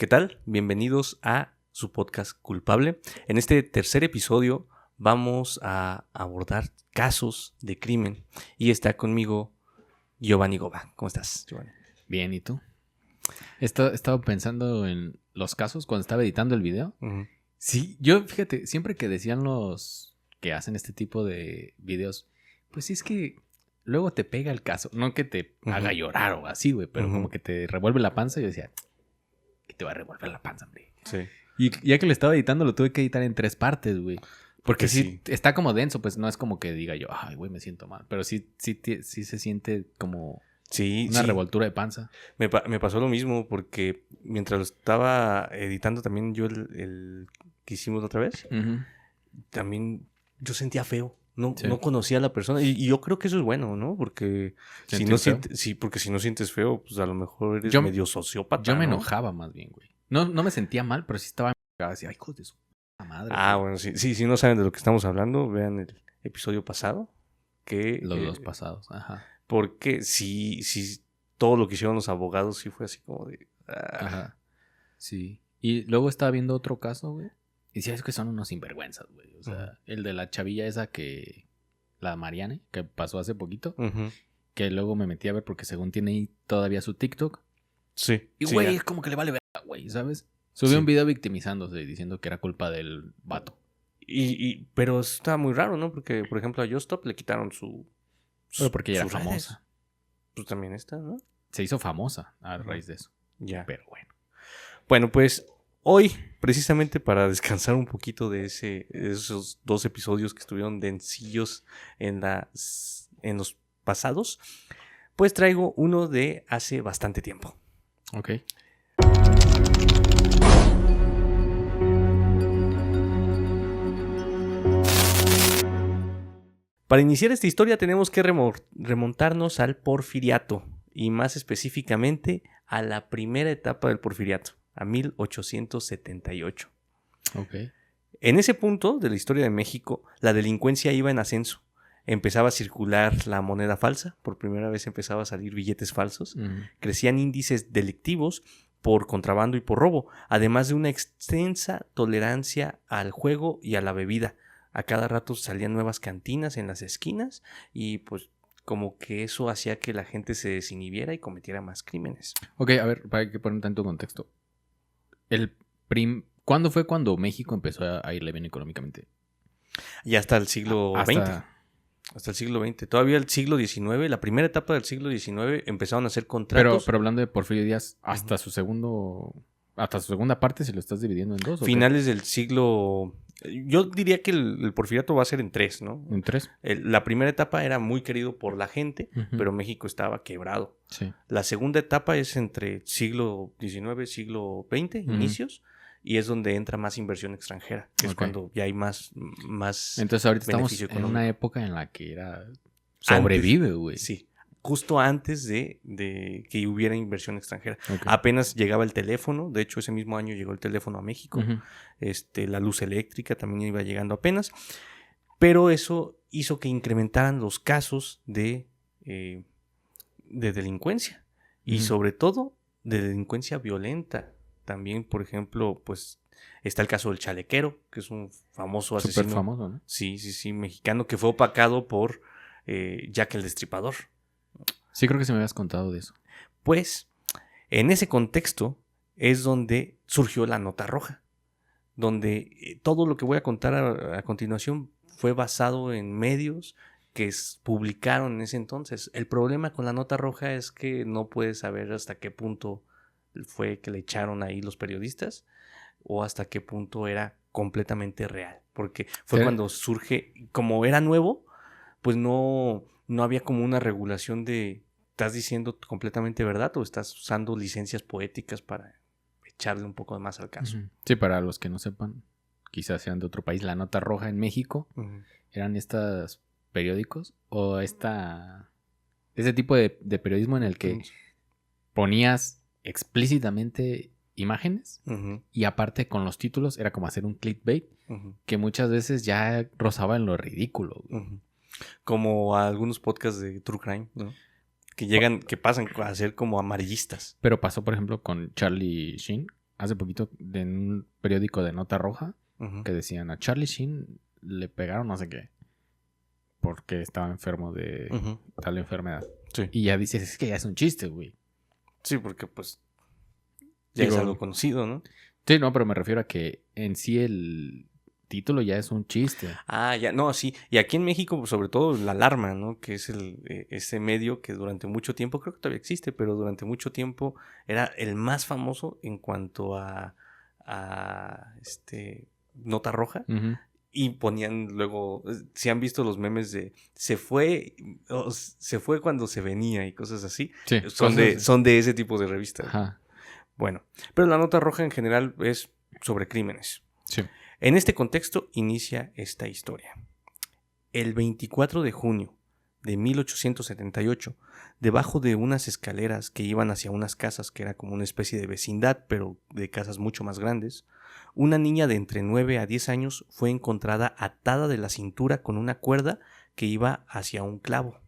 ¿Qué tal? Bienvenidos a su podcast Culpable. En este tercer episodio vamos a abordar casos de crimen y está conmigo Giovanni Goba. ¿Cómo estás, Giovanni? Bien, ¿y tú? He estado pensando en los casos cuando estaba editando el video. Uh-huh. Sí, yo, fíjate, siempre que decían los que hacen este tipo de videos, pues sí es que luego te pega el caso. No que te haga llorar o así, güey, pero como que te revuelve la panza. Y yo decía, ¿qué te va a revolver la panza, hombre? Sí. Y ya que lo estaba editando, lo tuve que editar en 3 partes, güey. Porque sí, está como denso, pues no es como que diga yo, ay, güey, me siento mal. Pero sí se siente como una revoltura de panza. Me pasó lo mismo porque mientras lo estaba editando también yo el que hicimos la otra vez, también yo sentía feo. No conocía a la persona. Y yo creo que eso es bueno, ¿no? Porque si no sientes feo, pues a lo mejor eres medio sociópata. Yo me enojaba más bien, güey. No me sentía mal, pero sí estaba así, ay, hijos de su madre. Ah, güey. Bueno, sí, si no saben de lo que estamos hablando, vean el episodio pasado. Los dos pasados, ajá. Porque sí, todo lo que hicieron los abogados sí fue así como de... Ajá. Sí. Y luego estaba viendo otro caso, güey. Y decía, es que son unos sinvergüenzas, güey. O sea, el de la chavilla esa que... La Mariane, que pasó hace poquito. Que luego me metí a ver porque según tiene ahí todavía su TikTok. Sí. Y, güey, es como que le vale verga, güey, ¿sabes? Subió un video victimizándose y diciendo que era culpa del vato. Pero está muy raro, ¿no? Porque, por ejemplo, a Justop le quitaron su... Pero porque ella era famosa. Redes. Pues también está, ¿no? Se hizo famosa a raíz de eso. Ya. Pero bueno. Bueno, pues hoy, precisamente para descansar un poquito de esos 2 episodios que estuvieron densillos en los pasados, pues traigo uno de hace bastante tiempo. Ok. Para iniciar esta historia tenemos que remontarnos al Porfiriato y más específicamente a la primera etapa del Porfiriato, a 1878. Ok. En ese punto de la historia de México, la delincuencia iba en ascenso. Empezaba a circular la moneda falsa, por primera vez empezaba a salir billetes falsos, crecían índices delictivos por contrabando y por robo, además de una extensa tolerancia al juego y a la bebida. A cada rato salían nuevas cantinas en las esquinas y pues como que eso hacía que la gente se desinhibiera y cometiera más crímenes. Ok, a ver, para que poner tanto contexto. ¿Cuándo fue cuando México empezó a irle bien económicamente? Ya hasta el siglo XX. Hasta el siglo XX. Todavía el siglo XIX, la primera etapa del siglo XIX, empezaron a hacer contratos. Pero hablando de Porfirio Díaz, hasta su segunda parte, si lo estás dividiendo en 2. Finales del siglo... Yo diría que el porfiriato va a ser en 3, ¿no? En 3. La primera etapa era muy querido por la gente, pero México estaba quebrado. Sí. La segunda etapa es entre siglo XIX, siglo XX, inicios, y es donde entra más inversión extranjera, que es cuando ya hay más Entonces ahorita estamos en una época en la que sobrevive, güey. Sí. Justo antes de que hubiera inversión extranjera. Okay. Apenas llegaba el teléfono, de hecho ese mismo año llegó el teléfono a México, la luz eléctrica también iba llegando apenas, pero eso hizo que incrementaran los casos de delincuencia y sobre todo de delincuencia violenta. También, por ejemplo, pues está el caso del chalequero, que es un famoso asesino. Súper famoso, ¿no? Sí, mexicano, que fue opacado por Jack el Destripador. Sí, creo que se me habías contado de eso. Pues, en ese contexto es donde surgió la nota roja, donde todo lo que voy a contar a continuación fue basado en medios que publicaron en ese entonces. El problema con la nota roja es que no puedes saber hasta qué punto fue que le echaron ahí los periodistas o hasta qué punto era completamente real, porque fue cuando surge, como era nuevo, pues no había como una regulación de ¿estás diciendo completamente verdad o estás usando licencias poéticas para echarle un poco más al caso? Sí, para los que no sepan, quizás sean de otro país, la nota roja en México eran estos periódicos o ese tipo de periodismo en el que ponías explícitamente imágenes y aparte con los títulos era como hacer un clickbait que muchas veces ya rozaba en lo ridículo. Como a algunos podcasts de True Crime, ¿no? Que pasan a ser como amarillistas. Pero pasó, por ejemplo, con Charlie Sheen hace poquito en un periódico de Nota Roja Ujú. que decían a Charlie Sheen le pegaron no sé qué porque estaba enfermo de Ujú. tal enfermedad. Sí. Y ya dices, es que ya es un chiste, güey. Sí, porque pues ya es Digo, algo conocido, ¿no? sí, no, pero me refiero a que en sí el título ya es un chiste. Ah, ya, no, sí. Y aquí en México, pues, sobre todo la alarma, ¿no? Que es ese medio que durante mucho tiempo, creo que todavía existe, pero durante mucho tiempo era el más famoso en cuanto a nota roja. Ujú. Y ponían luego, si han visto los memes de se fue cuando se venía y cosas así, Sí, son de ese tipo de revistas. Ajá, Bueno, pero la nota roja en general es sobre crímenes. sí. En este contexto inicia esta historia. El 24 de junio de 1878, debajo de unas escaleras que iban hacia unas casas que era como una especie de vecindad, pero de casas mucho más grandes, una niña de entre 9 a 10 años fue encontrada atada de la cintura con una cuerda que iba hacia un clavo.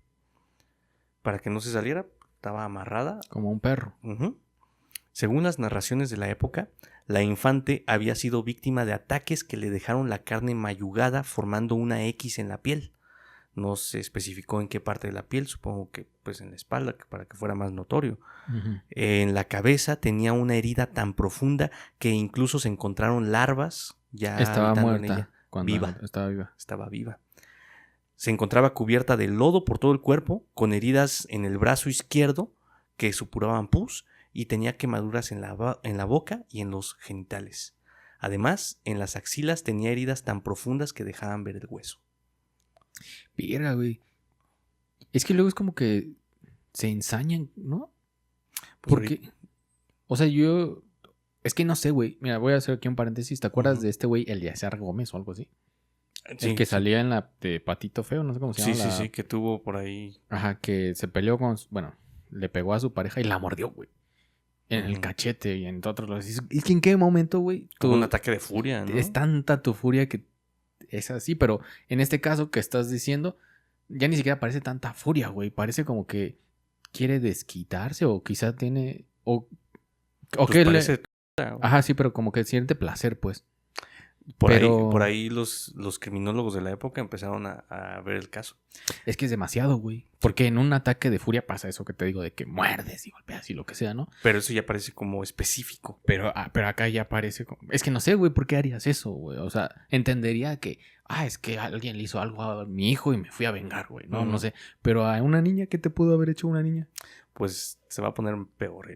Para que no se saliera, estaba amarrada. Como un perro. Uh-huh. Según las narraciones de la época, la infante había sido víctima de ataques que le dejaron la carne mayugada formando una X en la piel. No se especificó en qué parte de la piel, supongo que pues en la espalda, para que fuera más notorio. Ujú. En la cabeza tenía una herida tan profunda que incluso se encontraron larvas ya Estaba habitando en ella. muerta cuando Viva. estaba viva. Estaba viva. Se encontraba cubierta de lodo por todo el cuerpo, con heridas en el brazo izquierdo que supuraban pus y tenía quemaduras en la boca y en los genitales. Además, en las axilas tenía heridas tan profundas que dejaban ver el hueso. Mira, güey. Es que luego es como que se ensañan, ¿no? Pues Porque, o sea, yo... Es que no sé, güey. Mira, voy a hacer aquí un paréntesis. ¿Te acuerdas de este güey, Eliezer Gómez o algo así? Sí, El que sí. salía en la de Patito Feo, no sé cómo se llama. Sí, que tuvo por ahí. Ajá, que se peleó con... Bueno, le pegó a su pareja y la mordió, güey. En el Ujú. cachete y en otros lados. Es que en qué momento, güey, Como un ataque de furia, ¿no? es tanta tu furia que es así. Pero en este caso que estás diciendo, ya ni siquiera parece tanta furia, güey. Parece como que quiere desquitarse o quizá tiene... O Pues que parece. Ajá, sí, pero como que siente placer, pues. Por Pero- ahí los criminólogos de la época empezaron a ver el caso. Es que es demasiado, güey. Porque en un ataque de furia pasa eso que te digo de que muerdes y golpeas y lo que sea, ¿no? Pero eso ya parece como específico. Pero acá ya parece como... Es que no sé, güey, ¿por qué harías eso, güey? O sea, entendería que... es que alguien le hizo algo a mi hijo y me fui a vengar, güey. No, no sé. Pero a una niña, ¿qué te pudo haber hecho una niña? Pues se va a poner peor.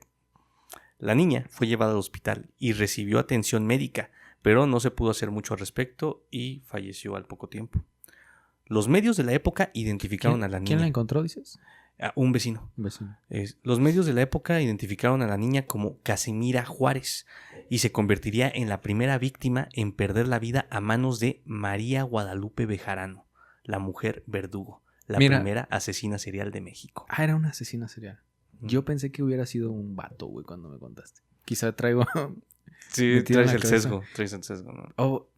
La niña fue llevada al hospital y recibió atención médica, pero no se pudo hacer mucho al respecto y falleció al poco tiempo. Los medios de la época identificaron a la niña. ¿Quién la encontró, dices? Un vecino. Vecino. Los medios de la época identificaron a la niña como Casimira Juárez y se convertiría en la primera víctima en perder la vida a manos de María Guadalupe Bejarano, la mujer verdugo, la primera asesina serial de México. Era una asesina serial. Yo pensé que hubiera sido un vato, güey, cuando me contaste. Quizá traigo... Sí, traes el sesgo, ¿no?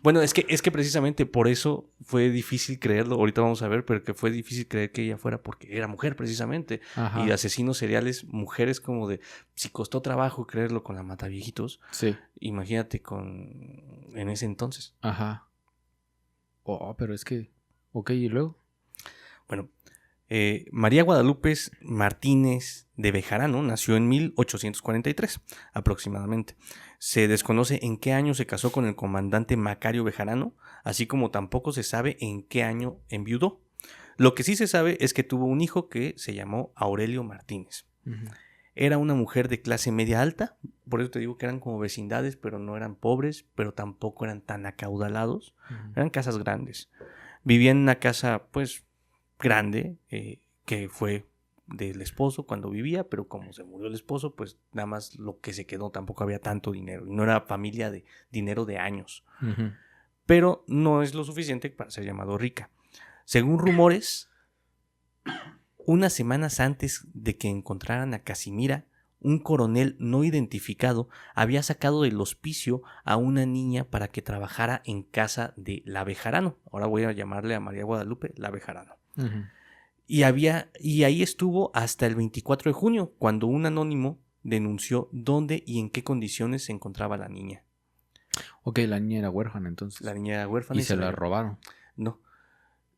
Bueno, es que precisamente por eso fue difícil creerlo. Ahorita vamos a ver, pero que fue difícil creer que ella fuera porque era mujer precisamente. Ajá. Y asesinos seriales, mujeres como de... Si costó trabajo creerlo con la Mataviejitos, sí. Imagínate en ese entonces. Ajá. Pero es que... Ok, ¿y luego? Bueno, María Guadalupe Martínez de Bejarano nació en 1843 aproximadamente. Se desconoce en qué año se casó con el comandante Macario Bejarano, así como tampoco se sabe en qué año enviudó. Lo que sí se sabe es que tuvo un hijo que se llamó Aurelio Martínez. Uh-huh. Era una mujer de clase media alta, por eso te digo que eran como vecindades, pero no eran pobres, pero tampoco eran tan acaudalados. Uh-huh. Eran casas grandes. Vivía en una casa, pues, grande, que fue del esposo cuando vivía, pero como se murió el esposo, pues nada más lo que se quedó, tampoco había tanto dinero, y no era familia de dinero de años. Uh-huh. Pero no es lo suficiente para ser llamado rica. Según rumores, unas semanas antes de que encontraran a Casimira, un coronel no identificado había sacado del hospicio a una niña para que trabajara en casa de la Bejarano. Ahora voy a llamarle a María Guadalupe la Bejarano. Uh-huh. Y ahí estuvo hasta el 24 de junio, cuando un anónimo denunció dónde y en qué condiciones se encontraba la niña. Ok, la niña era huérfana entonces. La niña era huérfana. Y se la robaron. No.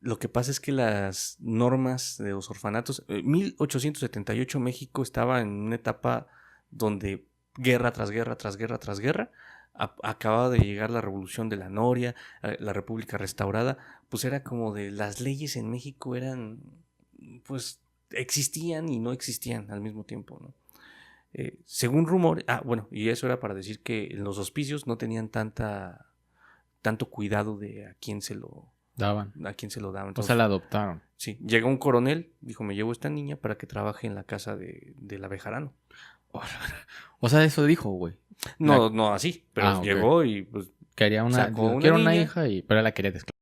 Lo que pasa es que las normas de los orfanatos... 1878 México estaba en una etapa donde guerra tras guerra, tras guerra, tras guerra. Acababa de llegar la revolución de la Noria, la República restaurada. Pues era como de las leyes en México eran... pues existían y no existían al mismo tiempo, ¿no? Según rumores... bueno, y eso era para decir que los hospicios no tenían tanto cuidado de a quién se lo daban. Entonces, o sea, la adoptaron. Sí, llega un coronel, dijo, me llevo a esta niña para que trabaje en la casa de la Bejarano. O sea, eso dijo, güey. No así, pero llegó y pues... Quería una hija, pero la quería desclavar.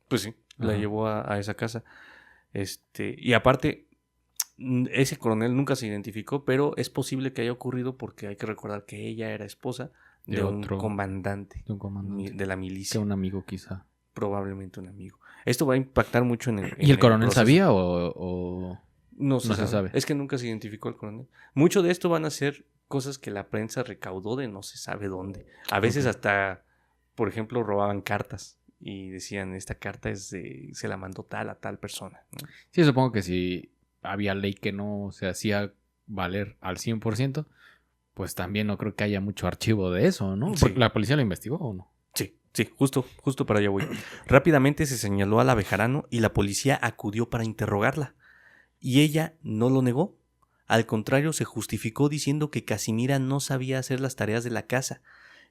Pues sí, la llevó a esa casa. Y aparte, ese coronel nunca se identificó, pero es posible que haya ocurrido porque hay que recordar que ella era esposa de un comandante. De un comandante. De la milicia. Que un amigo quizá. Probablemente un amigo. Esto va a impactar mucho en el... ¿Y el coronel sabía o...? No se sabe. Es que nunca se identificó el coronel. Mucho de esto van a ser cosas que la prensa recaudó de no se sabe dónde. A veces hasta, por ejemplo, robaban cartas y decían, esta carta se la mandó tal a tal persona, ¿no? Sí, supongo que si había ley que no se hacía valer al 100%, pues también no creo que haya mucho archivo de eso, ¿no? Sí. ¿La policía lo investigó o no? Sí, justo para allá voy. Rápidamente se señaló a la Bejarano y la policía acudió para interrogarla. Y ella no lo negó. Al contrario, se justificó diciendo que Casimira no sabía hacer las tareas de la casa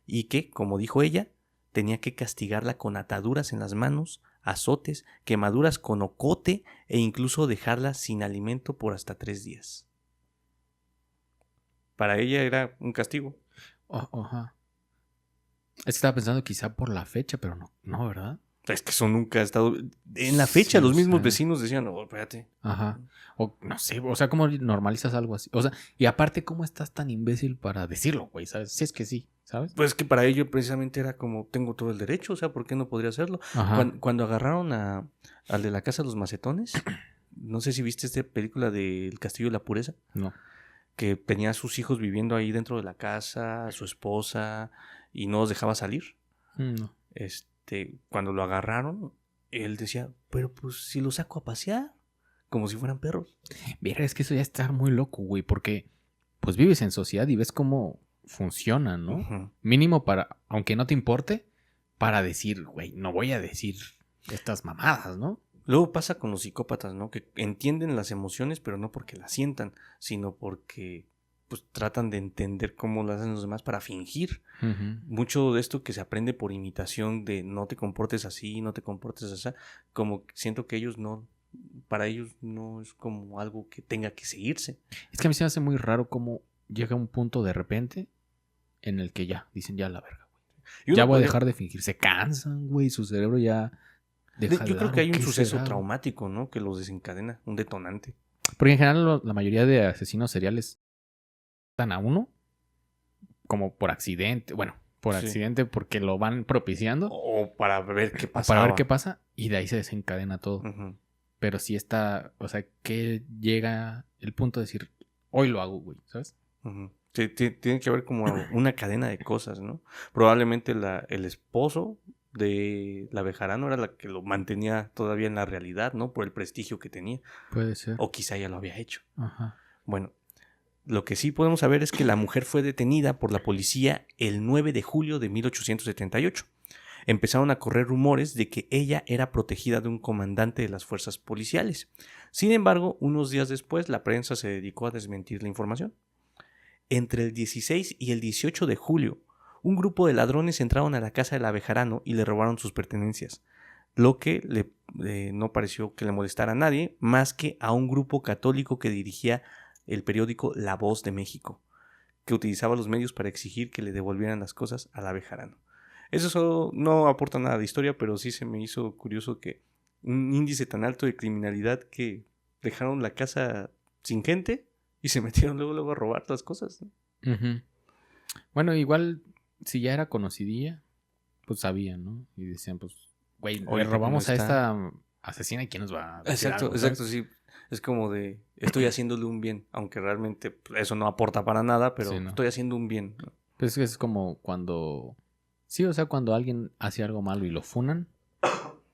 y que, como dijo ella, tenía que castigarla con ataduras en las manos, azotes, quemaduras con ocote e incluso dejarla sin alimento por hasta 3 días. Para ella era un castigo. Ajá. Es que estaba pensando quizá por la fecha, pero no, ¿verdad? Es que eso nunca ha estado... En la fecha los mismos vecinos decían, no, espérate. Ajá. O no sé, o sea, ¿cómo normalizas algo así? O sea, y aparte, ¿cómo estás tan imbécil para decirlo, güey? ¿Sabes? Si es que sí, ¿sabes? Pues que para ello precisamente era como, tengo todo el derecho, o sea, ¿por qué no podría hacerlo? Cuando agarraron al de la Casa de los Macetones, no sé si viste esta película de El Castillo de la Pureza. No. Que tenía a sus hijos viviendo ahí dentro de la casa, a su esposa, y no los dejaba salir. No. Cuando lo agarraron, él decía, pero pues si los saco a pasear, como si fueran perros. Mira, es que eso ya está muy loco, güey, porque pues vives en sociedad y ves cómo funciona, ¿no? Uh-huh. Mínimo para, aunque no te importe, para decir, güey, no voy a decir estas mamadas, ¿no? Luego pasa con los psicópatas, ¿no? Que entienden las emociones, pero no porque las sientan, sino porque pues tratan de entender cómo lo hacen los demás para fingir. Uh-huh. Mucho de esto que se aprende por imitación de no te comportes así, no te comportes así, como siento que ellos no, para ellos no es como algo que tenga que seguirse. Es que a mí se me hace muy raro cómo llega un punto de repente en el que ya, dicen ya la verga, güey. Ya voy a dejar de fingir. Se cansan, güey, su cerebro ya deja de Yo creo que hay un suceso será, traumático, ¿no? Que los desencadena, un detonante. Porque en general la mayoría de asesinos seriales matan a uno como por accidente, bueno, por accidente porque lo van propiciando. O para ver qué pasa. Para ver qué pasa y de ahí se desencadena todo. Uh-huh. Pero sí está, o sea, que llega el punto de decir, hoy lo hago, güey, ¿sabes? Uh-huh. Tiene que haber como una cadena de cosas, ¿no? Probablemente el esposo de la Bejarano era la que lo mantenía todavía en la realidad, ¿no? Por el prestigio que tenía. Puede ser. O quizá ya lo había hecho. Ajá. Bueno, lo que sí podemos saber es que la mujer fue detenida por la policía el 9 de julio de 1878. Empezaron a correr rumores de que ella era protegida de un comandante de las fuerzas policiales. Sin embargo, unos días después, la prensa se dedicó a desmentir la información. Entre el 16 y el 18 de julio, un grupo de ladrones entraron a la casa de la Bejarano y le robaron sus pertenencias, lo que no pareció que le molestara a nadie, más que a un grupo católico que dirigía el periódico La Voz de México, que utilizaba los medios para exigir que le devolvieran las cosas a la Bejarano. Eso solo no aporta nada de historia, pero sí se me hizo curioso que un índice tan alto de criminalidad que dejaron la casa sin gente y se metieron luego a robar las cosas, ¿no? Uh-huh. Bueno, igual si ya era conocidilla, pues sabían, ¿no? Y decían, pues, güey, le robamos a asesina y quién nos va a decir Exacto, algo, exacto, ¿sabes? sí. Es como de, estoy haciéndole un bien, aunque realmente eso no aporta para nada, pero Sí, ¿no? estoy haciendo un bien, ¿no? Pues es como cuando... Sí, o sea, cuando alguien hace algo malo y lo funan,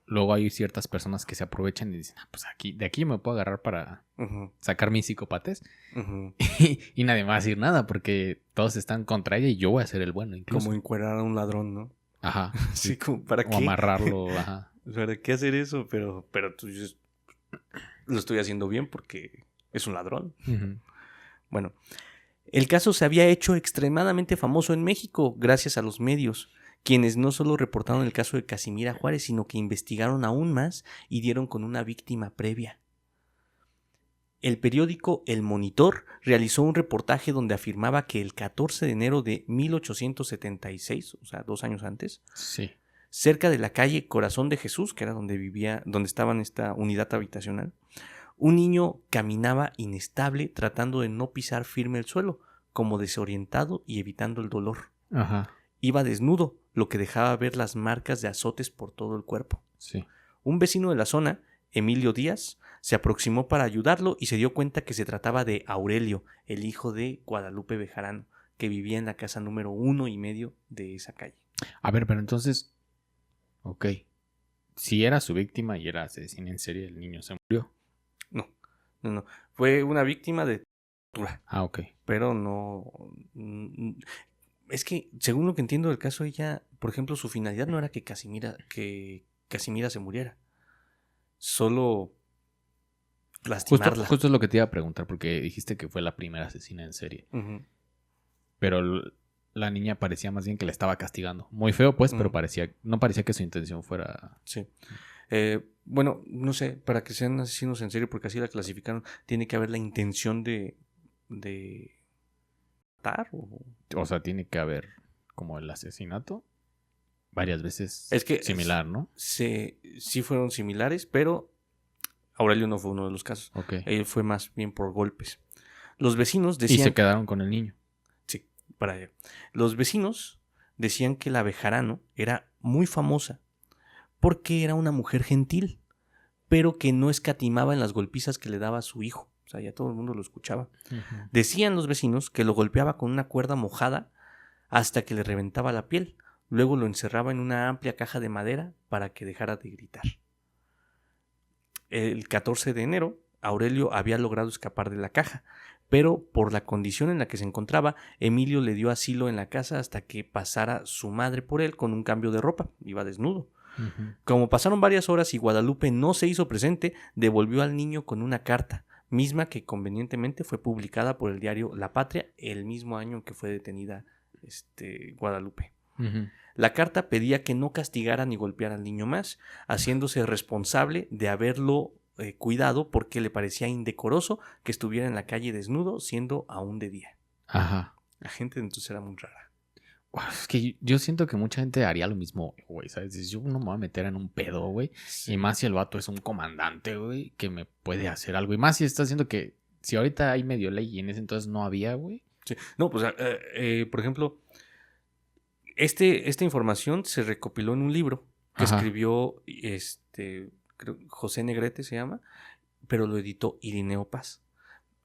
luego hay ciertas personas que se aprovechan y dicen, pues aquí, de aquí me puedo agarrar para Ujú, sacar mis psicópatas ujú. y nadie me va a decir nada porque todos están contra ella y yo voy a ser el bueno incluso. Como encuerar a un ladrón, ¿no? Ajá, Sí, sí. como, ¿para O qué? amarrarlo, ajá. ¿Para qué hacer eso? Pero tú dices, lo estoy haciendo bien porque es un ladrón. Ujú. Bueno, el caso se había hecho extremadamente famoso en México gracias a los medios, quienes no solo reportaron el caso de Casimira Juárez, sino que investigaron aún más y dieron con una víctima previa. El periódico El Monitor realizó un reportaje donde afirmaba que el 14 de enero de 1876, o sea, 2 años antes, Sí. cerca de la calle Corazón de Jesús, que era donde vivía, donde estaba en esta unidad habitacional, un niño caminaba inestable tratando de no pisar firme el suelo, como desorientado y evitando el dolor. Ajá. Iba desnudo, lo que dejaba ver las marcas de azotes por todo el cuerpo. Sí. Un vecino de la zona, Emilio Díaz, se aproximó para ayudarlo y se dio cuenta que se trataba de Aurelio, el hijo de Guadalupe Bejarano, que vivía en la casa número 1.5 de esa calle. A ver, pero entonces, ok. Si era su víctima y era asesina en serie, el niño se murió. No, no, no. Fue una víctima de tortura, Ah, ok. pero no... Es que, según lo que entiendo del caso, ella, por ejemplo, su finalidad no era que Casimira se muriera. Solo lastimarla. Justo es lo que te iba a preguntar, porque dijiste que fue la primera asesina en serie. Ujú. Pero la niña parecía más bien que la estaba castigando. Muy feo, pues, pero Ujú. no parecía que su intención fuera... Sí. Bueno, no sé, para que sean asesinos en serie, porque así la clasificaron, tiene que haber la intención de matar. O sea, tiene que haber como el asesinato varias veces Es que similar, ¿no? sí fueron similares, pero Aurelio no fue uno de los casos. Ok. Él fue más bien por golpes. Los vecinos Y decían... se quedaron con el niño. Sí, para allá. Los vecinos decían que la Bejarano era muy famosa porque era una mujer gentil, pero que no escatimaba en las golpizas que le daba a su hijo. O sea, ya todo el mundo lo escuchaba. Ujú. Decían los vecinos que lo golpeaba con una cuerda mojada hasta que le reventaba la piel. Luego lo encerraba en una amplia caja de madera para que dejara de gritar. El 14 de enero, Aurelio había logrado escapar de la caja, pero por la condición en la que se encontraba, Emilio le dio asilo en la casa hasta que pasara su madre por él con un cambio de ropa. Iba desnudo. Ujú. Como pasaron varias horas y Guadalupe no se hizo presente, devolvió al niño con una carta, misma que convenientemente fue publicada por el diario La Patria el mismo año en que fue detenida Guadalupe. Ujú. La carta pedía que no castigara ni golpeara al niño más, haciéndose responsable de haberlo cuidado porque le parecía indecoroso que estuviera en la calle desnudo, siendo aún de día. Ajá. La gente entonces era muy rara. Uf, es que yo siento que mucha gente haría lo mismo, güey, ¿sabes? Dices, yo no me voy a meter en un pedo, güey. Sí. Y más si el vato es un comandante, güey, que me puede hacer algo. Y más si está haciendo que, si ahorita hay medio ley y en ese entonces no había, güey. Sí. No, pues, por ejemplo, esta información se recopiló en un libro que Ajá. escribió creo, José Negrete se llama, pero lo editó Irineo Paz.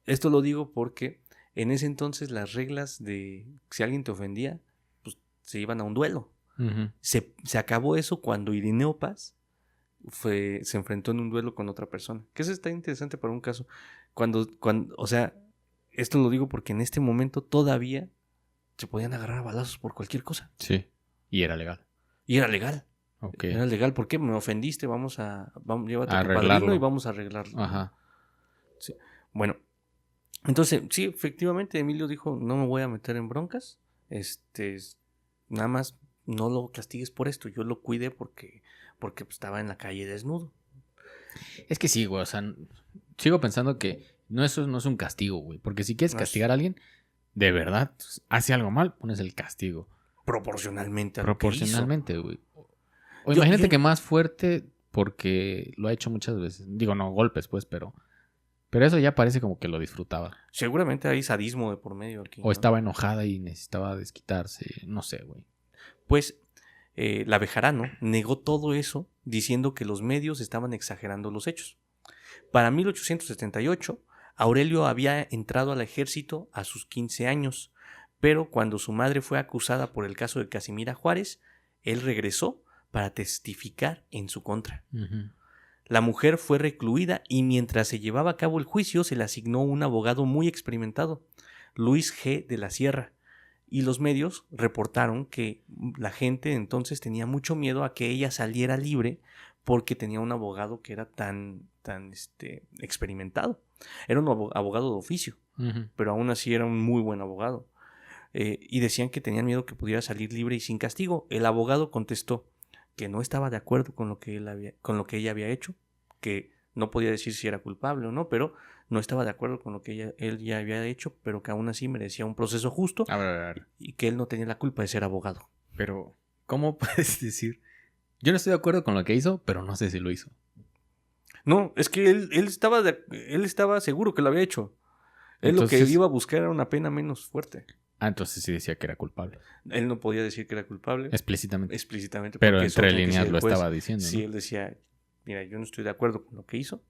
Esto lo digo porque en ese entonces las reglas de si alguien te ofendía, pues se iban a un duelo. Ujú. Se acabó eso cuando Irineo Paz se enfrentó en un duelo con otra persona. Que eso está interesante para un caso. O sea, esto lo digo porque en este momento todavía se podían agarrar a balazos por cualquier cosa. Sí. Y era legal. Y era legal. Ok. Era legal. ¿Por qué? Me ofendiste, llévate a tu Arreglarlo. padrino y vamos a arreglarlo. Ajá. Sí. Bueno, entonces, sí, efectivamente, Emilio dijo, no me voy a meter en broncas. Nada más no lo castigues por esto. Yo lo cuidé porque pues, estaba en la calle desnudo. Es que sí, güey, o sea, sigo pensando que eso no es un castigo, güey. Porque si quieres No es- castigar a alguien, de verdad, hace algo mal, pones el castigo. Proporcionalmente a lo que hizo. Proporcionalmente, güey. O Yo- imagínate yo- que más fuerte porque lo ha hecho muchas veces. Digo, no golpes, pues, pero eso ya parece como que lo disfrutaba. Seguramente hay sadismo de por medio aquí. O ¿no? estaba enojada y necesitaba desquitarse. No sé, güey. Pues la Bejarano negó todo eso diciendo que los medios estaban exagerando los hechos. Para 1878, Aurelio había entrado al ejército a sus 15 años, pero cuando su madre fue acusada por el caso de Casimira Juárez, él regresó para testificar en su contra. Uh-huh. La mujer fue recluida y mientras se llevaba a cabo el juicio se le asignó un abogado muy experimentado, Luis G. de la Sierra, y los medios reportaron que la gente entonces tenía mucho miedo a que ella saliera libre porque tenía un abogado que era tan experimentado. Era un abogado de oficio, Uh-huh. pero aún así era un muy buen abogado. Y decían que tenían miedo que pudiera salir libre y sin castigo. El abogado contestó que no estaba de acuerdo con lo que ella había hecho, que no podía decir si era culpable o no, pero no estaba de acuerdo con lo que él ya había hecho, pero que aún así merecía un proceso justo A ver. y que él no tenía la culpa de ser abogado. Pero, ¿cómo puedes decir? Yo no estoy de acuerdo con lo que hizo, pero no sé si lo hizo. No, es que él estaba seguro que lo había hecho. Él Entonces, lo que iba a buscar era una pena menos fuerte. Entonces sí decía que era culpable. Él no podía decir que era culpable. Explícitamente. Pero Pero entre líneas lo estaba diciendo. Sí, ¿no? él decía, mira, yo no estoy de acuerdo con lo que hizo.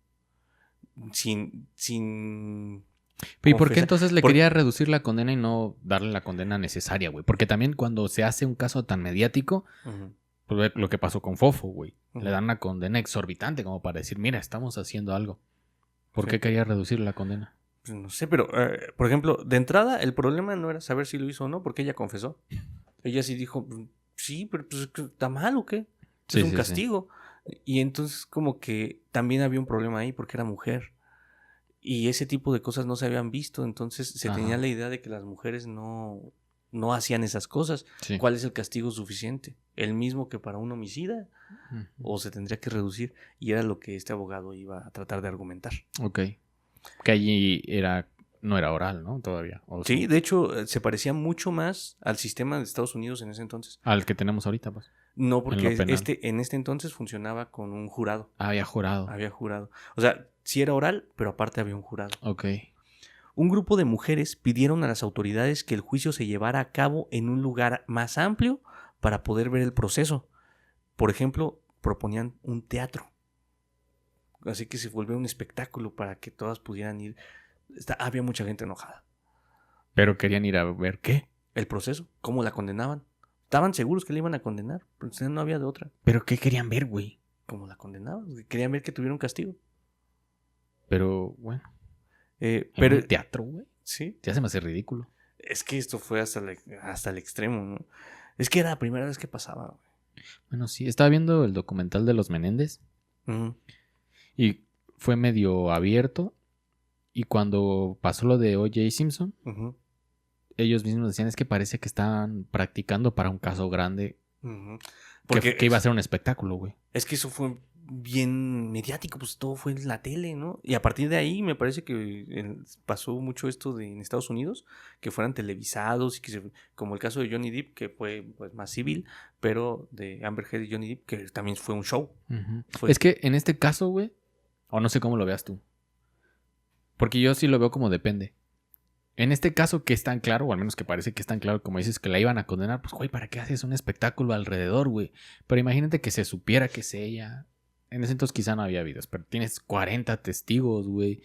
Sin ¿Y por qué entonces le quería reducir la condena y no darle la condena necesaria, güey? Porque también cuando se hace un caso tan mediático, uh-huh. pues lo que pasó con Fofo, güey. Uh-huh. Le dan una condena exorbitante como para decir, mira, estamos haciendo algo. ¿Por qué quería reducir la condena? Pues no sé, pero por ejemplo, de entrada el problema no era saber si lo hizo o no, porque ella confesó. Ella sí dijo, sí, pero pues ¿está mal o qué? Es un castigo. Sí. Y entonces como que también había un problema ahí porque era mujer. Y ese tipo de cosas no se habían visto, entonces se tenía la idea de que las mujeres no hacían esas cosas. Sí. ¿Cuál es el castigo suficiente? ¿El mismo que para un homicida? Uh-huh. ¿O se tendría que reducir? Y era lo que este abogado iba a tratar de argumentar. Ok. Que allí no era oral, ¿no? Todavía. Sí, de hecho, se parecía mucho más al sistema de Estados Unidos en ese entonces. Al que tenemos ahorita, pues. No, porque en este entonces funcionaba con un jurado. Había jurado. O sea, sí era oral, pero aparte había un jurado. Ok. Un grupo de mujeres pidieron a las autoridades que el juicio se llevara a cabo en un lugar más amplio para poder ver el proceso. Por ejemplo, proponían un teatro. Así que se volvió un espectáculo para que todas pudieran ir. Había mucha gente enojada. ¿Pero querían ir a ver qué? El proceso, cómo la condenaban. Estaban seguros que la iban a condenar, pero no había de otra. ¿Pero qué querían ver, güey? ¿Cómo la condenaban? Querían ver que tuviera un castigo. Pero, bueno. pero el teatro, güey. Sí. Ya se me hace ridículo. Es que esto fue hasta el extremo, ¿no? Es que era la primera vez que pasaba, güey. Bueno, sí. Estaba viendo el documental de los Menéndez. Uh-huh. Y fue medio abierto. Y cuando pasó lo de O.J. Simpson, uh-huh. ellos mismos decían, es que parece que estaban practicando para un caso grande. Uh-huh. Porque que iba a ser un espectáculo, güey. Es que eso fue bien mediático, pues todo fue en la tele, ¿no? Y a partir de ahí me parece que pasó mucho esto en Estados Unidos, que fueran televisados y que como el caso de Johnny Depp, que fue pues más civil, pero de Amber Heard y Johnny Depp, que también fue un show. Uh-huh. Es que en este caso, güey, o no sé cómo lo veas tú, porque yo sí lo veo como depende. En este caso que es tan claro, o al menos que parece que es tan claro como dices que la iban a condenar, pues güey, ¿para qué haces un espectáculo alrededor, güey? Pero imagínate que se supiera que es ella. En ese entonces quizá no había videos, pero tienes 40 testigos, güey.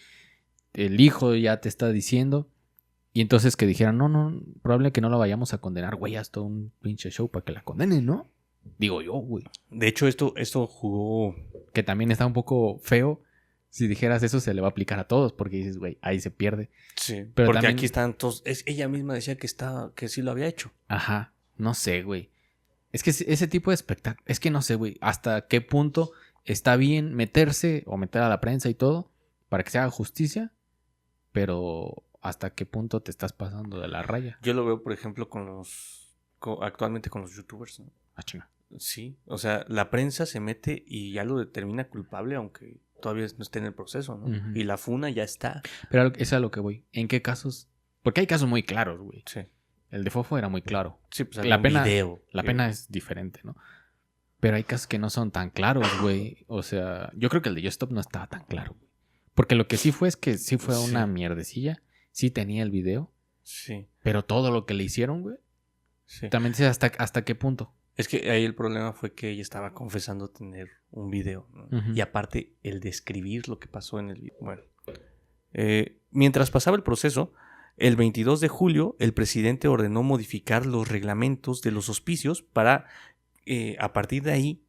El hijo ya te está diciendo. Y entonces que dijeran, no, probable que no la vayamos a condenar, güey, haz todo un pinche show para que la condenen, ¿no? Digo yo, güey. De hecho, esto jugó... Que también está un poco feo. Si dijeras eso, se le va a aplicar a todos, porque dices, güey, ahí se pierde. Sí, pero porque también... aquí están todos... ella misma decía que sí lo había hecho. Ajá, no sé, güey. Es que ese tipo de espectáculo... Es que no sé, güey, hasta qué punto está bien meterse o meter a la prensa y todo para que se haga justicia, pero hasta qué punto te estás pasando de la raya. Yo lo veo, por ejemplo, actualmente con los youtubers, ¿no? Ah, chinga. Sí, o sea, la prensa se mete y ya lo determina culpable, aunque todavía no esté en el proceso, ¿no? Uh-huh. Y la funa ya está. Pero es a lo que voy. ¿En qué casos? Porque hay casos muy claros, güey. Sí. El de Fofo era muy claro. Sí, pues la pena es diferente, ¿no? Pero hay casos que no son tan claros, güey. O sea, yo creo que el de Just Stop no estaba tan claro, güey. Porque lo que sí fue es que sí fue una mierdecilla. Sí tenía el video. Sí. Pero todo lo que le hicieron, güey. Sí. También dices hasta qué punto. Es que ahí el problema fue que ella estaba confesando tener un video, ¿no? Y aparte el describir lo que pasó en el video. Bueno, mientras pasaba el proceso, el 22 de julio el presidente ordenó modificar los reglamentos de los hospicios para, a partir de ahí,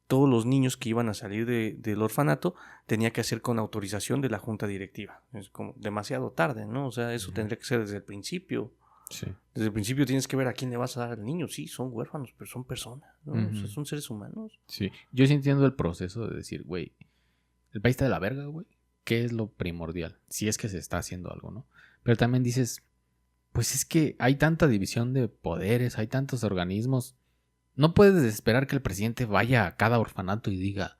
todos los niños que iban a salir del orfanato tenía que hacer con autorización de la junta directiva. Es como demasiado tarde, ¿no? O sea, eso tendría que ser desde el principio. Sí. Desde el principio tienes que ver a quién le vas a dar al niño. Sí, son huérfanos, pero son personas, ¿no? O sea, son seres humanos. Sí, yo sí entiendo el proceso de decir, güey, el país está de la verga, güey. ¿Qué es lo primordial? Si es que se está haciendo algo, ¿no? Pero también dices, pues es que hay tanta división de poderes, hay tantos organismos. No puedes esperar que el presidente vaya a cada orfanato y diga,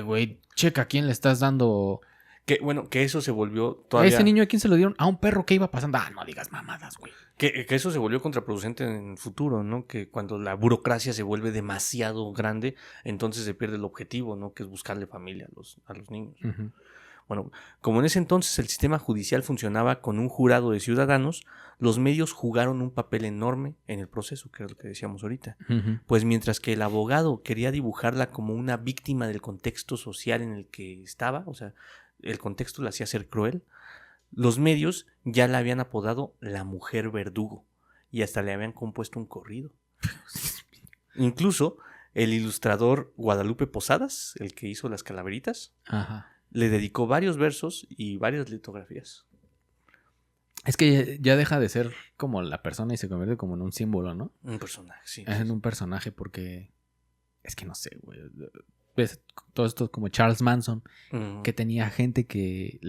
güey, checa a quién le estás dando. Que bueno, que eso se volvió todavía... ¿A ese niño a quién se lo dieron? A un perro que iba pasando. Ah, no digas mamadas, güey. Que eso se volvió contraproducente en el futuro, ¿no? Que cuando la burocracia se vuelve demasiado grande, entonces se pierde el objetivo, ¿no? Que es buscarle familia a los niños. Uh-huh. Bueno, como en ese entonces el sistema judicial funcionaba con un jurado de ciudadanos, los medios jugaron un papel enorme en el proceso, que es lo que decíamos ahorita. Uh-huh. Pues mientras que el abogado quería dibujarla como una víctima del contexto social en el que estaba, o sea, el contexto la hacía ser cruel, los medios ya la habían apodado la mujer verdugo y hasta le habían compuesto un corrido. Incluso el ilustrador Guadalupe Posadas, el que hizo las calaveritas, Ajá. le dedicó varios versos y varias litografías. Es que ya deja de ser como la persona y se convierte como en un símbolo, ¿no? Un personaje, sí. Es en un personaje porque... Es que no sé, güey. Ves todo esto como Charles Manson, que tenía gente que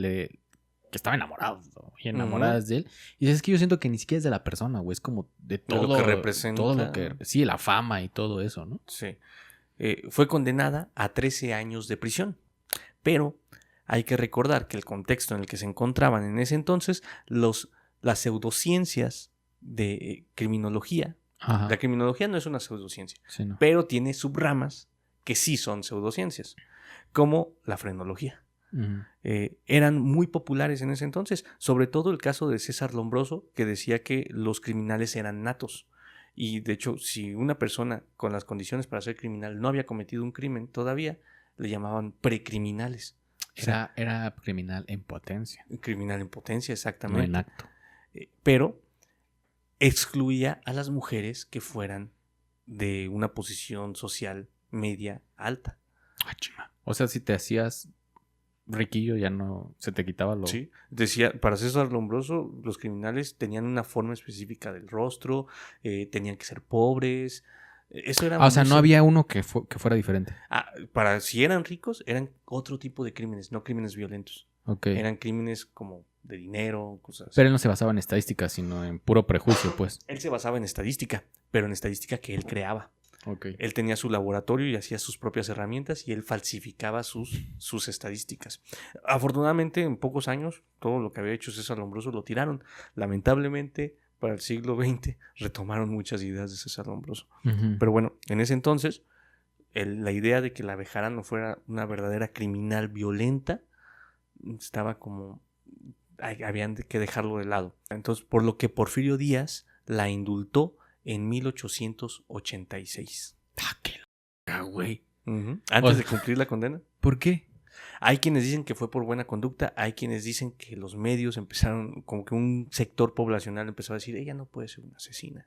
estaba enamorado, ¿no? Y enamoradas de él. Y es que yo siento que ni siquiera es de la persona, güey. Es como de todo lo que representa. Todo lo que... Sí, la fama y todo eso, ¿no? Sí. Fue condenada a 13 años de prisión. Pero hay que recordar que el contexto en el que se encontraban en ese entonces, las pseudociencias de criminología. Ajá. La criminología no es una pseudociencia, sí, no. pero tiene subramas que sí son pseudociencias, como la frenología. Uh-huh. Eran muy populares en ese entonces, sobre todo el caso de César Lombroso, que decía que los criminales eran natos. Y de hecho, si una persona con las condiciones para ser criminal no había cometido un crimen todavía, le llamaban precriminales. Era criminal en potencia. Criminal en potencia, exactamente. No en acto. Pero excluía a las mujeres que fueran de una posición social media alta. O sea, si te hacías riquillo ya no se te quitaba lo... Sí, decía, para César Lombroso, los criminales tenían una forma específica del rostro, tenían que ser pobres. Eso era o sea, no había uno que fuera diferente. Para si eran ricos, eran otro tipo de crímenes, no crímenes violentos. Okay. Eran crímenes como de dinero, cosas así. Pero él no se basaba en estadísticas, sino en puro prejuicio, pues. Él se basaba en estadística, pero en estadística que él creaba. Okay. Él tenía su laboratorio y hacía sus propias herramientas y él falsificaba sus estadísticas. Afortunadamente, en pocos años, todo lo que había hecho César Lombroso lo tiraron. Lamentablemente, para el siglo XX, retomaron muchas ideas de César Lombroso. Uh-huh. Pero bueno, en ese entonces, la idea de que la Bejarano fuera una verdadera criminal violenta estaba como... habían que dejarlo de lado. Entonces, por lo que Porfirio Díaz la indultó en 1886. ¡Qué loca, güey! Uh-huh. Antes de cumplir la condena. ¿Por qué? Hay quienes dicen que fue por buena conducta, hay quienes dicen que los medios empezaron, como que un sector poblacional empezó a decir, ella no puede ser una asesina.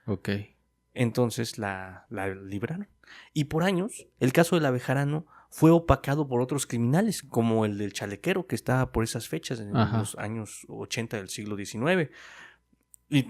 Ok. Entonces la libraron. Y por años, el caso de la Bejarano fue opacado por otros criminales, como el del chalequero, que estaba por esas fechas, en los años 80 del siglo XIX. Y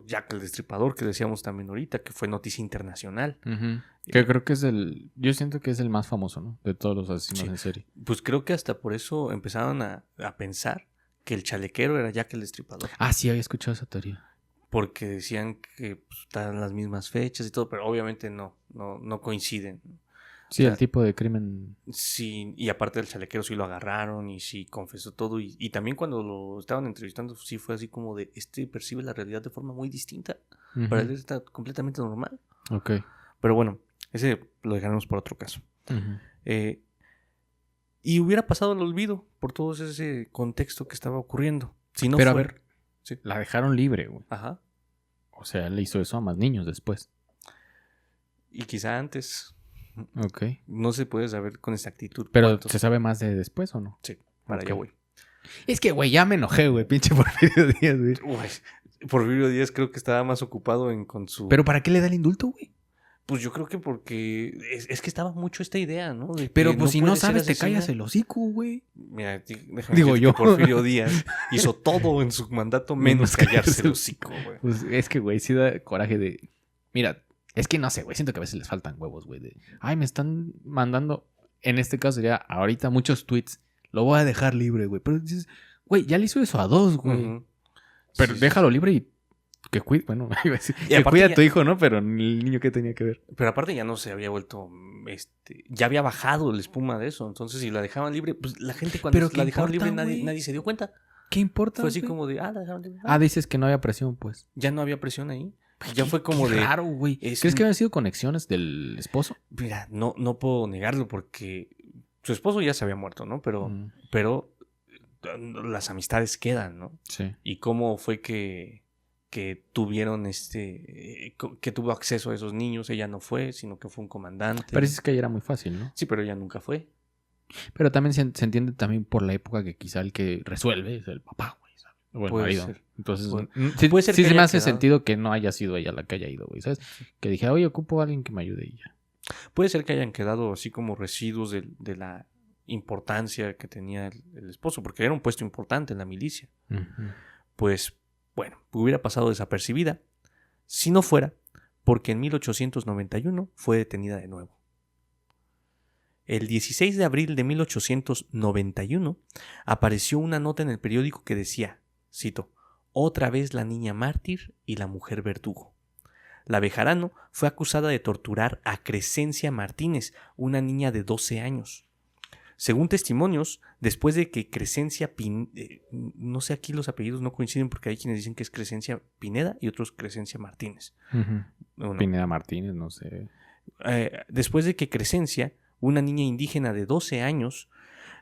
Jack el Destripador, que decíamos también ahorita, que fue noticia internacional. Uh-huh. Que creo que es yo siento que es el más famoso, ¿no? De todos los asesinos en serie. Pues creo que hasta por eso empezaron a pensar que el chalequero era Jack el Destripador. Ah, sí, había escuchado esa teoría. Porque decían que pues, estaban las mismas fechas y todo, pero obviamente no coinciden. Sí, o sea, el tipo de crimen. Sí, y aparte del chalequero sí lo agarraron y sí confesó todo. Y también cuando lo estaban entrevistando, sí fue así como de, percibe la realidad de forma muy distinta. Uh-huh. Para él está completamente normal. Ok. Pero bueno, ese lo dejaremos por otro caso. Uh-huh. Y hubiera pasado al olvido por todo ese contexto que estaba ocurriendo. Si no pero fue... a ver, sí, la dejaron libre, güey. Ajá. O sea, él hizo eso a más niños después. Y quizá antes. Ok. No se puede saber con exactitud. Pero cuántos. ¿se sabe más de después o no? Sí, para Ok. allá voy. Es que, güey, ya me enojé, güey. Pinche Porfirio Díaz, güey. Uy, Porfirio Díaz creo que estaba más ocupado con su... ¿Pero para qué le da el indulto, güey? Pues yo creo que porque es que estaba mucho esta idea, ¿no? De Pero que pues si no puede ser sabes, te asesina. callas el hocico, güey. Mira, déjame Digo decirte yo. que Porfirio Díaz hizo todo en su mandato menos callarse el hocico, güey. Pues es que, güey, sí da coraje de... Mira, es que no sé, güey. Siento que a veces les faltan huevos, güey. Ay, me están mandando... En este caso sería ahorita muchos tweets. Lo voy a dejar libre, güey. Pero dices, güey, ya le hizo eso a 2, güey. Ujú. Pero Sí, déjalo libre y que cuide... Bueno, iba a decir, Y que aparte cuida a ya- tu hijo, ¿no? Pero el niño que tenía que ver. Pero aparte ya no se había vuelto, ya había bajado la espuma de eso. Entonces, si la dejaban libre, pues la gente cuando Pero ¿qué la dejaron importa, libre güey? nadie se dio cuenta. ¿Qué importa, Fue así güey? como de, la dejaron libre. Ah, dices que no había presión, pues. Ya no había presión ahí. Ya fue como Qué de, raro, güey. es ¿Crees un- que habían sido conexiones del esposo? mira, no puedo negarlo porque su esposo ya se había muerto, ¿no? Pero las amistades quedan, ¿no? Sí. Y cómo fue que tuvieron que tuvo acceso a esos niños. Ella no fue, sino que fue un comandante. Pero es que ahí era muy fácil, ¿no? Sí, pero ella nunca fue. Pero también se entiende también por la época que quizá el que resuelve es el papá, güey, ¿sabes? O el Puede marido. ser. Entonces, Sí, puede ser sí que se me haya hace quedado. sentido que no haya sido ella la que haya ido, güey, ¿sabes? Que dije, oye, ocupo a alguien que me ayude y ya. Puede ser que hayan quedado así como residuos de la importancia que tenía el esposo, porque era un puesto importante en la milicia. Pues, bueno, hubiera pasado desapercibida si no fuera porque en 1891 fue detenida de nuevo. El 16 de abril de 1891 apareció una nota en el periódico que decía, cito, otra vez la niña mártir y la mujer verdugo. La Bejarano fue acusada de torturar a Crescencia Martínez, una niña de 12 años. Según testimonios, después de que Crescencia no sé, aquí los apellidos no coinciden porque hay quienes dicen que es Crescencia Pineda y otros Crescencia Martínez. Bueno, Pineda Martínez, no sé. después de que Crescencia, una niña indígena de 12 años,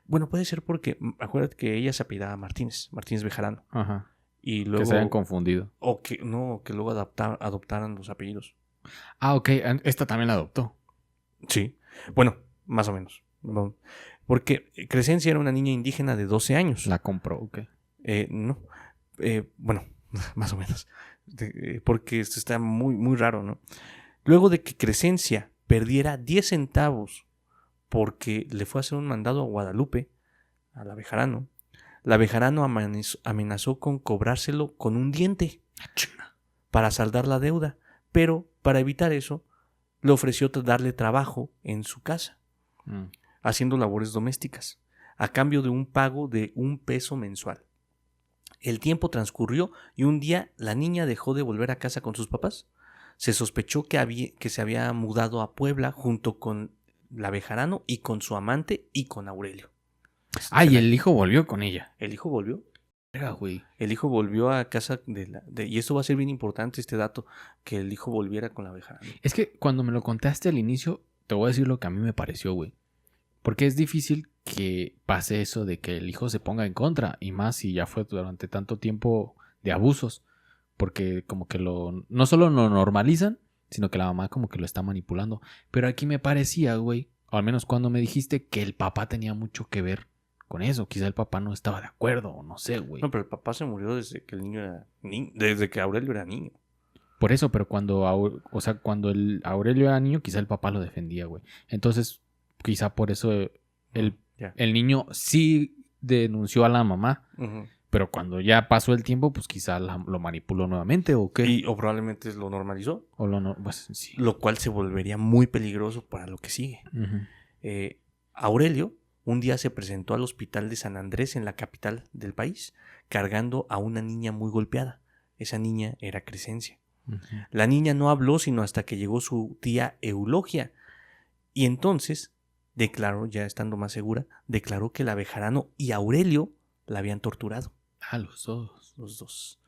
bueno, puede ser porque, acuérdate que ella se apellidaba Martínez Bejarano. Ajá. Y luego, Que se hayan confundido. O que luego adoptaran los apellidos. Ah, ok. Esta también la adoptó. Sí. Bueno, más o menos. No. Porque Crescencia era una niña indígena de 12 años. La compró, ok. No. Bueno, más o menos. Porque esto está muy, muy raro, ¿no? Luego de que Crescencia perdiera 10 centavos porque le fue a hacer un mandado a Guadalupe, a la Bejarano, la Bejarano amenazó con cobrárselo con un diente para saldar la deuda, pero para evitar eso le ofreció darle trabajo en su casa, haciendo labores domésticas, a cambio de un pago de $1 mensual. El tiempo transcurrió y un día la niña dejó de volver a casa con sus papás. Se sospechó que se había mudado a Puebla junto con la Bejarano y con su amante y con Aurelio. Y el hijo volvió con ella. ¿El hijo volvió? Güey. El hijo volvió a casa y esto va a ser bien importante, este dato, que el hijo volviera con la Bejarano. Es que cuando me lo contaste al inicio, te voy a decir lo que a mí me pareció, güey. Porque es difícil que pase eso de que el hijo se ponga en contra, y más si ya fue durante tanto tiempo de abusos, porque como que no solo lo normalizan, sino que la mamá como que lo está manipulando. Pero aquí me parecía, güey, o al menos cuando me dijiste que el papá tenía mucho que ver con eso. Quizá el papá no estaba de acuerdo, o no sé, güey. No, pero el papá se murió desde que el niño era desde que Aurelio era niño. Por eso, pero cuando el Aurelio era niño, quizá el papá lo defendía, güey. Entonces, quizá por eso el niño sí denunció a la mamá. Uh-huh. Pero cuando ya pasó el tiempo, pues quizá lo manipuló nuevamente, ¿o qué? O probablemente lo normalizó. Pues, sí. Lo cual se volvería muy peligroso para lo que sigue. Uh-huh. Aurelio un día se presentó al hospital de San Andrés en la capital del país, cargando a una niña muy golpeada. Esa niña era Crescencia. Uh-huh. La niña no habló sino hasta que llegó su tía Eulogia. Y entonces declaró, ya estando más segura, declaró que la Bejarano y Aurelio la habían torturado. Los dos. Los dos.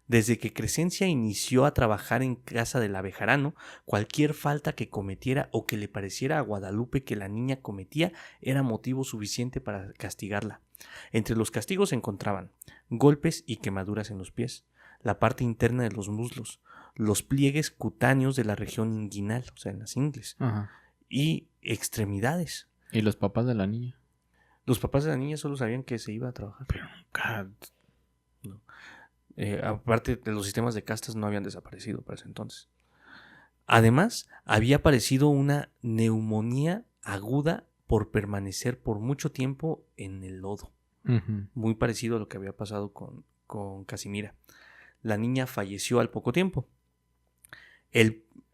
Desde que Crescencia inició a trabajar en casa de la Bejarano, cualquier falta que cometiera o que le pareciera a Guadalupe que la niña cometía era motivo suficiente para castigarla. Entre los castigos se encontraban golpes y quemaduras en los pies, la parte interna de los muslos, los pliegues cutáneos de la región inguinal, o sea, en las ingles, Ajá. y extremidades. ¿Y los papás de la niña? Los papás de la niña solo sabían que se iba a trabajar. Pero nunca... No. Aparte de los sistemas de castas no habían desaparecido para ese entonces. Además, había aparecido una neumonía aguda por permanecer por mucho tiempo en el lodo. Uh-huh. Muy parecido a lo que había pasado con Casimira. La niña falleció al poco tiempo.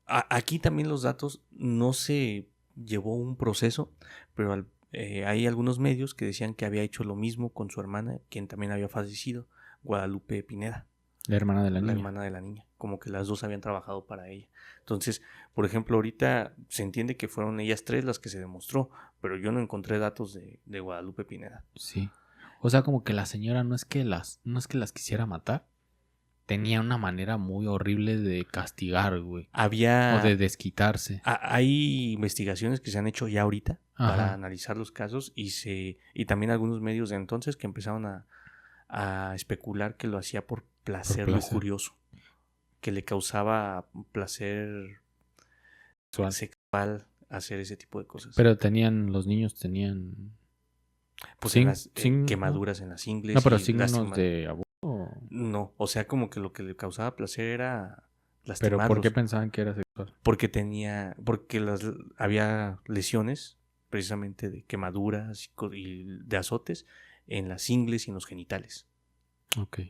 Aquí también los datos no se llevó un proceso, pero hay algunos medios que decían que había hecho lo mismo con su hermana, quien también había fallecido, Guadalupe Pineda. La hermana de la niña. La hermana de la niña. Como que las dos habían trabajado para ella. Entonces, por ejemplo, ahorita se entiende que fueron ellas tres las que se demostró, pero yo no encontré datos de Guadalupe Pineda. Sí. O sea, como que la señora no es que las quisiera matar. Tenía una manera muy horrible de castigar, güey. O de desquitarse. Hay investigaciones que se han hecho ya ahorita Ajá. para analizar los casos y también algunos medios de entonces que empezaron a especular que lo hacía por placer lujurioso, que le causaba placer sexual hacer ese tipo de cosas. Pero los niños tenían... Pues quemaduras en las ingles. No, pero signos de abuso. No, o sea, como que lo que le causaba placer era lastimarlos. ¿Pero por qué pensaban que era sexual? Porque había lesiones, precisamente de quemaduras y de azotes en las ingles y en los genitales. Ok.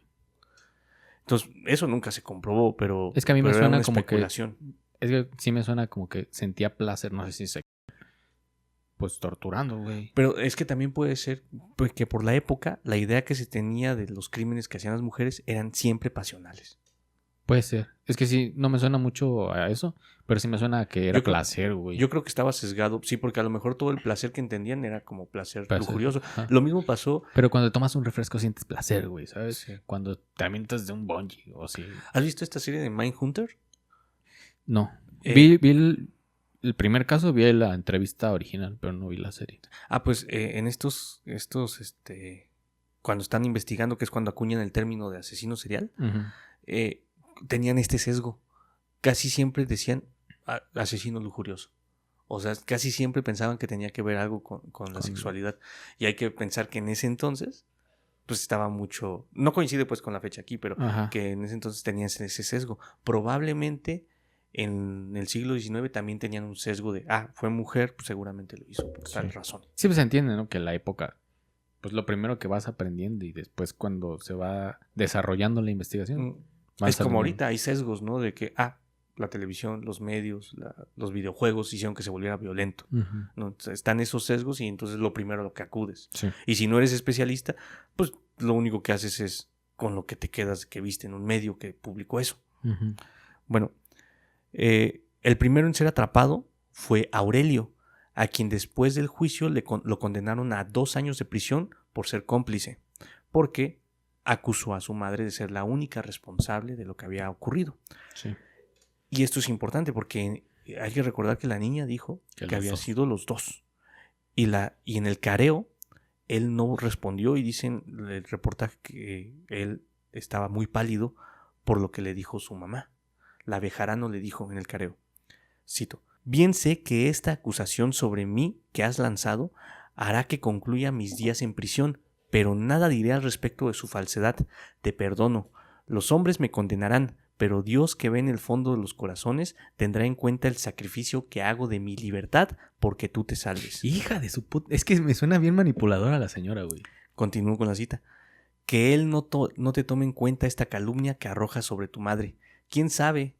Entonces, eso nunca se comprobó, pero es que a mí me suena una como especulación. Es que sí me suena como que sentía placer, no sé si se... Pues torturando, güey. Pero es que también puede ser que por la época la idea que se tenía de los crímenes que hacían las mujeres eran siempre pasionales. Puede ser. Es que sí, no me suena mucho a eso, pero sí me suena a que era placer, güey. Yo creo que estaba sesgado, sí, porque a lo mejor todo el placer que entendían era como placer lujurioso. Ajá. Lo mismo pasó... Pero cuando tomas un refresco sientes placer, güey, ¿sabes? Sí. Cuando te avientas de un bungee o así. ¿Has visto esta serie de Mindhunter? No. Vi el primer caso, vi la entrevista original, pero no vi la serie. Pues en estos cuando están investigando, que es cuando acuñan el término de asesino serial, tenían este sesgo. Casi siempre decían asesino lujurioso. O sea, casi siempre pensaban que tenía que ver algo con la sexualidad. Y hay que pensar que en ese entonces, pues estaba mucho... No coincide pues con la fecha aquí, pero que en ese entonces tenían ese sesgo. Probablemente en el siglo XIX también tenían un sesgo de, fue mujer, pues seguramente lo hizo por tal razón. Sí, pues se entiende, ¿no? Que en la época, pues lo primero que vas aprendiendo y después cuando se va desarrollando la investigación. Es como ahorita hay sesgos, ¿no? De que, la televisión, los medios, los videojuegos hicieron que se volviera violento. Uh-huh. ¿No? Están esos sesgos y entonces lo primero a lo que acudes. Sí. Y si no eres especialista, pues lo único que haces es con lo que te quedas que viste en un medio que publicó eso. Uh-huh. Bueno, el primero en ser atrapado fue Aurelio, a quien después del juicio lo condenaron a 2 años de prisión por ser cómplice, porque acusó a su madre de ser la única responsable de lo que había ocurrido. Sí. Y esto es importante porque hay que recordar que la niña dijo que había sido los dos. Y en el careo, él no respondió y dicen el reportaje que él estaba muy pálido por lo que le dijo su mamá. La Bejarano le dijo en el careo, cito, bien sé que esta acusación sobre mí que has lanzado hará que concluya mis días en prisión, pero nada diré al respecto de su falsedad. Te perdono. Los hombres me condenarán, pero Dios que ve en el fondo de los corazones tendrá en cuenta el sacrificio que hago de mi libertad porque tú te salves. Hija de su puta... Es que me suena bien manipuladora la señora, güey. Continúo con la cita. Que él no te tome en cuenta esta calumnia que arroja sobre tu madre. ¿Quién sabe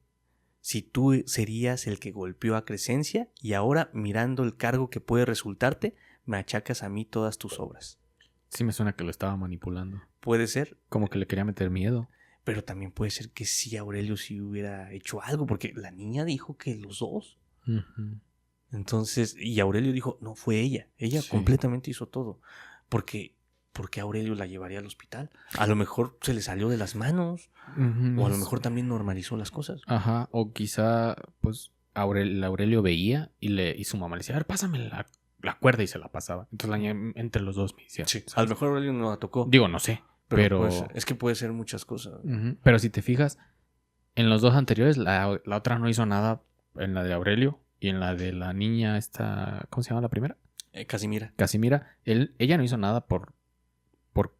si tú serías el que golpeó a Crescencia y ahora, mirando el cargo que puede resultarte, me achacas a mí todas tus obras? Sí me suena que lo estaba manipulando. Puede ser. Como que le quería meter miedo. Pero también puede ser que sí Aurelio sí hubiera hecho algo, porque la niña dijo que los dos. Uh-huh. Entonces, y Aurelio dijo, no, fue ella. Ella completamente hizo todo. Porque Aurelio la llevaría al hospital. A lo mejor se le salió de las manos. Uh-huh. O a lo mejor también normalizó las cosas. Ajá, o quizá, pues, Aurelio veía y su mamá le decía, a ver, pásame la cuerda, y se la pasaba. Entonces la niña entre los dos me decía. Sí, a lo mejor Aurelio no la tocó. Digo, no sé, pero... Pues, es que puede ser muchas cosas. Uh-huh. Pero si te fijas, En los dos anteriores, la otra no hizo nada. En la de Aurelio y en la de la niña esta... ¿Cómo se llama la primera? Casimira. Casimira. Ella no hizo nada por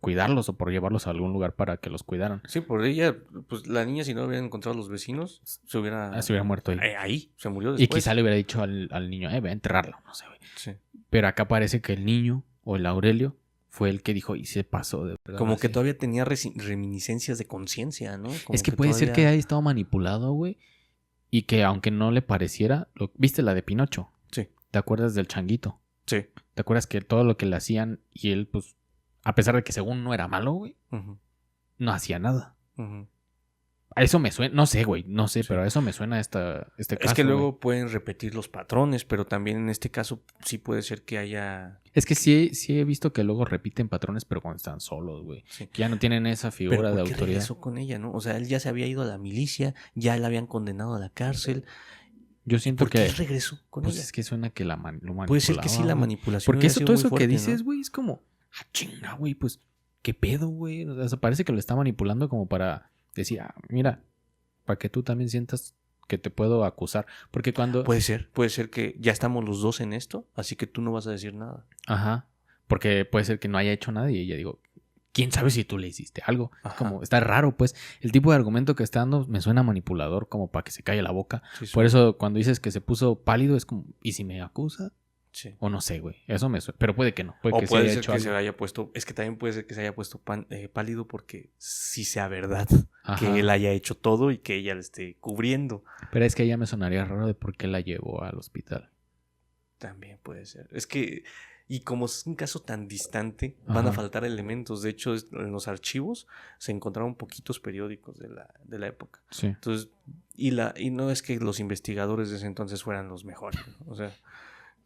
cuidarlos o por llevarlos a algún lugar para que los cuidaran. Sí, por ella, pues la niña, si no hubieran encontrado a los vecinos, se hubiera muerto ahí. Ahí, se murió después. Y quizá le hubiera dicho al niño, voy a enterrarlo, no sé, güey. Sí. Pero acá parece que el niño o el Aurelio fue el que dijo y se pasó de verdad. Como que todavía tenía reminiscencias de conciencia, ¿no? Como es que puede ser que haya estado manipulado, güey. Y que aunque no le pareciera... ¿Viste la de Pinocho? Sí. ¿Te acuerdas del changuito? Sí. ¿Te acuerdas que todo lo que le hacían y él, pues, a pesar de que según no era malo, güey, no hacía nada? A eso me suena... No sé, güey. No sé, sí. Pero a eso me suena este caso. Es que luego pueden repetir los patrones, pero también en este caso sí puede ser que haya... Es que sí he visto que luego repiten patrones, pero cuando están solos, güey. Sí. Que ya no tienen esa figura de autoridad. ¿Qué regresó con ella, no? O sea, él ya se había ido a la milicia, ya la habían condenado a la cárcel. Yo siento ¿Por qué regresó con ella? Es que suena que lo manipulaba. Puede ser que sí, la manipulación. Porque todo eso fuerte, que dices, güey, ¿no? Es como... chinga, güey, pues, ¿qué pedo, güey? O sea, parece que lo está manipulando como para decir, mira, para que tú también sientas que te puedo acusar. Porque cuando... Puede ser que ya estamos los dos en esto, así que tú no vas a decir nada. Ajá. Porque puede ser que no haya hecho nada y ella digo, ¿quién sabe si tú le hiciste algo? Ajá. Como, está raro, pues. El tipo de argumento que está dando me suena manipulador, como para que se calle la boca. Sí, por eso cuando dices que se puso pálido es como, ¿y si me acusa? Sí. O no sé, güey. Eso me suena. Pero puede que no. Puede ser que se haya puesto... Es que también puede ser que se haya puesto pálido porque sí sea verdad. Ajá. Que él haya hecho todo y que ella le esté cubriendo. Pero es que ella me sonaría raro de por qué la llevó al hospital. También puede ser. Es que... Y como es un caso tan distante, van a faltar elementos. De hecho, en los archivos se encontraron poquitos periódicos de la época. Sí. Entonces, y no es que los investigadores de ese entonces fueran los mejores, ¿no? O sea...